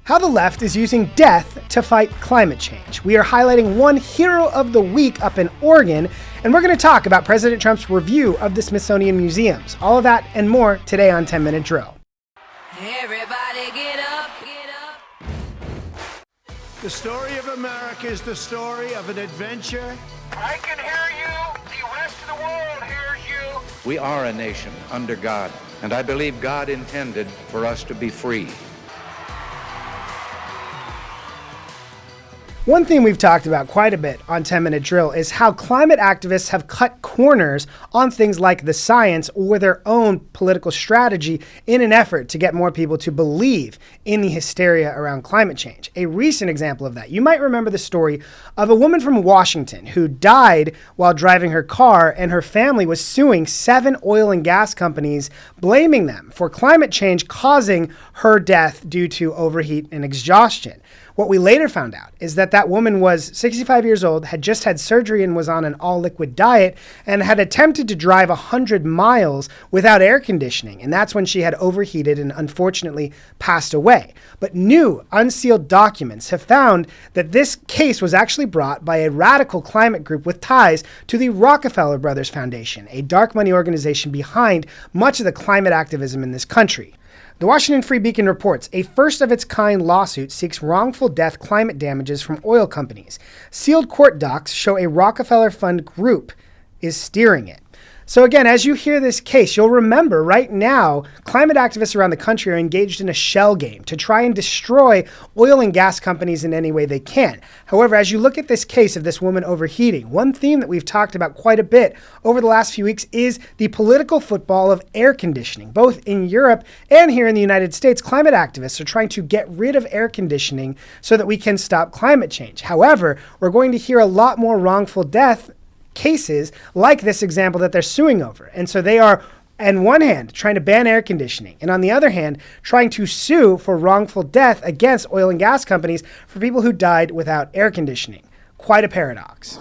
How the left is using death to fight climate change. We are highlighting one hero of the week up in Oregon, and we're going to talk about President Trump's review of the Smithsonian museums. All of that and more today on 10 Minute Drill. Everybody get up, get up. The story of America is the story of an adventure. I can hear you. The rest of the world hears you. We are a nation under God, and I believe God intended for us to be free. One theme we've talked about quite a bit on 10 Minute Drill is how climate activists have cut corners on things like the science or their own political strategy in an effort to get more people to believe in the hysteria around climate change. A recent example of that, you might remember the story of a woman from Washington who died while driving her car, and her family was suing 7 oil and gas companies, blaming them for climate change causing her death due to overheat and exhaustion. What we later found out is that that woman was 65 years old, had just had surgery and was on an all-liquid diet, and had attempted to drive 100 miles without air conditioning. And that's when she had overheated and unfortunately passed away. But new, unsealed documents have found that this case was actually brought by a radical climate group with ties to the Rockefeller Brothers Foundation, a dark money organization behind much of the climate activism in this country. The Washington Free Beacon reports a first-of-its-kind lawsuit seeks wrongful death climate damages from oil companies. Sealed court docs show a Rockefeller Fund group is steering it. So again, as you hear this case, you'll remember right now, climate activists around the country are engaged in a shell game to try and destroy oil and gas companies in any way they can. However, as you look at this case of this woman overheating, one theme that we've talked about quite a bit over the last few weeks is the political football of air conditioning. Both in Europe and here in the United States, climate activists are trying to get rid of air conditioning so that we can stop climate change. However, we're going to hear a lot more wrongful death cases like this example that they're suing over. And so they are, on one hand, trying to ban air conditioning, and on the other hand, trying to sue for wrongful death against oil and gas companies for people who died without air conditioning. Quite a paradox.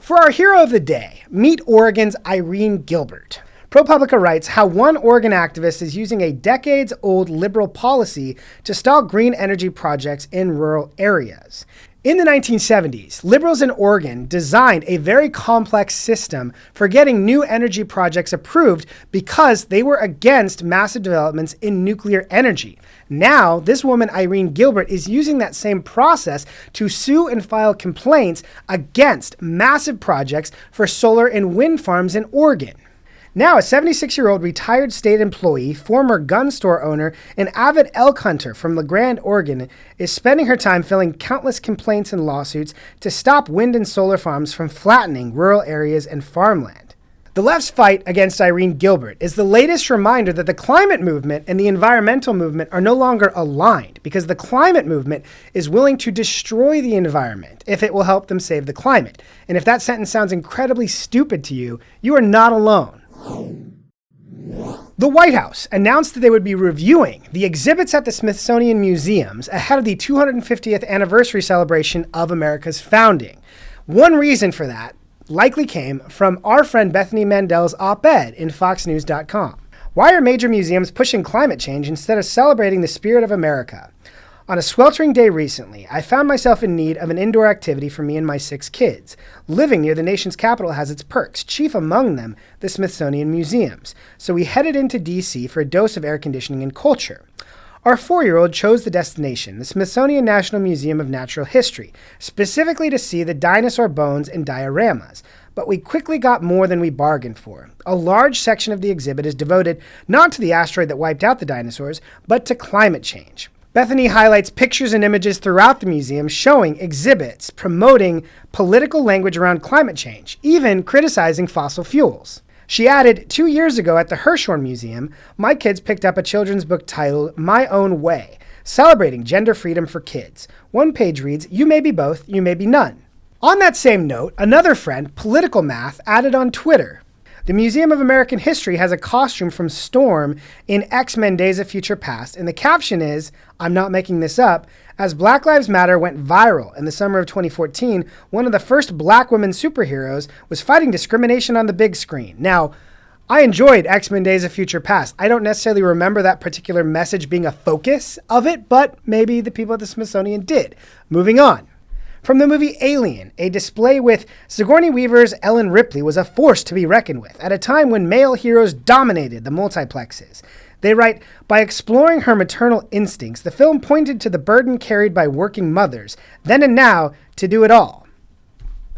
For our hero of the day, meet Oregon's Irene Gilbert. ProPublica writes how one Oregon activist is using a decades-old liberal policy to stall green energy projects in rural areas. In the 1970s, liberals in Oregon designed a very complex system for getting new energy projects approved because they were against massive developments in nuclear energy. Now, this woman, Irene Gilbert, is using that same process to sue and file complaints against massive projects for solar and wind farms in Oregon. Now, a 76-year-old retired state employee, former gun store owner, and avid elk hunter from La Grande, Oregon, is spending her time filing countless complaints and lawsuits to stop wind and solar farms from flattening rural areas and farmland. The left's fight against Irene Gilbert is the latest reminder that the climate movement and the environmental movement are no longer aligned, because the climate movement is willing to destroy the environment if it will help them save the climate. And if that sentence sounds incredibly stupid to you, you are not alone. The White House announced that they would be reviewing the exhibits at the Smithsonian museums ahead of the 250th anniversary celebration of America's founding. One reason for that likely came from our friend Bethany Mandel's op-ed in foxnews.com. Why are major museums pushing climate change instead of celebrating the spirit of America? On a sweltering day recently, I found myself in need of an indoor activity for me and my 6 kids. Living near the nation's capital has its perks, chief among them the Smithsonian museums. So we headed into D.C. for a dose of air conditioning and culture. Our 4-year-old chose the destination, the Smithsonian National Museum of Natural History, specifically to see the dinosaur bones and dioramas. But we quickly got more than we bargained for. A large section of the exhibit is devoted not to the asteroid that wiped out the dinosaurs, but to climate change. Bethany highlights pictures and images throughout the museum showing exhibits promoting political language around climate change, even criticizing fossil fuels. She added, 2 years ago at the Hirshhorn Museum, my kids picked up a children's book titled My Own Way, celebrating gender freedom for kids. One page reads, "You may be both, you may be none." On that same note, another friend, Political Math, added on Twitter, the Museum of American History has a costume from Storm in X-Men Days of Future Past, and the caption is, I'm not making this up, as Black Lives Matter went viral in the summer of 2014, one of the first black women superheroes was fighting discrimination on the big screen. Now, I enjoyed X-Men Days of Future Past. I don't necessarily remember that particular message being a focus of it, but maybe the people at the Smithsonian did. Moving on. From the movie Alien, a display with Sigourney Weaver's Ellen Ripley was a force to be reckoned with at a time when male heroes dominated the multiplexes. They write, by exploring her maternal instincts, the film pointed to the burden carried by working mothers, then and now, to do it all.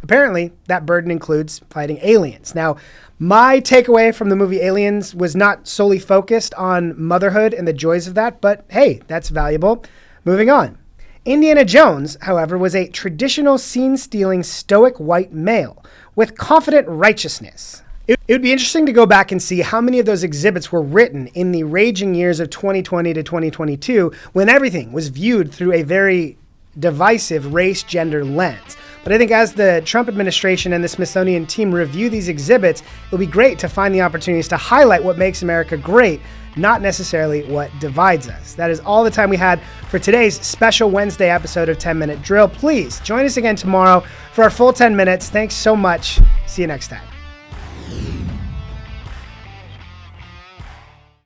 Apparently, that burden includes fighting aliens. Now, my takeaway from the movie Aliens was not solely focused on motherhood and the joys of that, but hey, that's valuable. Moving on. Indiana Jones, however, was a traditional scene-stealing stoic white male with confident righteousness. It would be interesting to go back and see how many of those exhibits were written in the raging years of 2020 to 2022 when everything was viewed through a very divisive race-gender lens. But I think as the Trump administration and the Smithsonian team review these exhibits, it'll be great to find the opportunities to highlight what makes America great, not necessarily what divides us. That is all the time we had for today's special Wednesday episode of 10 Minute Drill. Please join us again tomorrow for our full 10 minutes. Thanks so much. See you next time.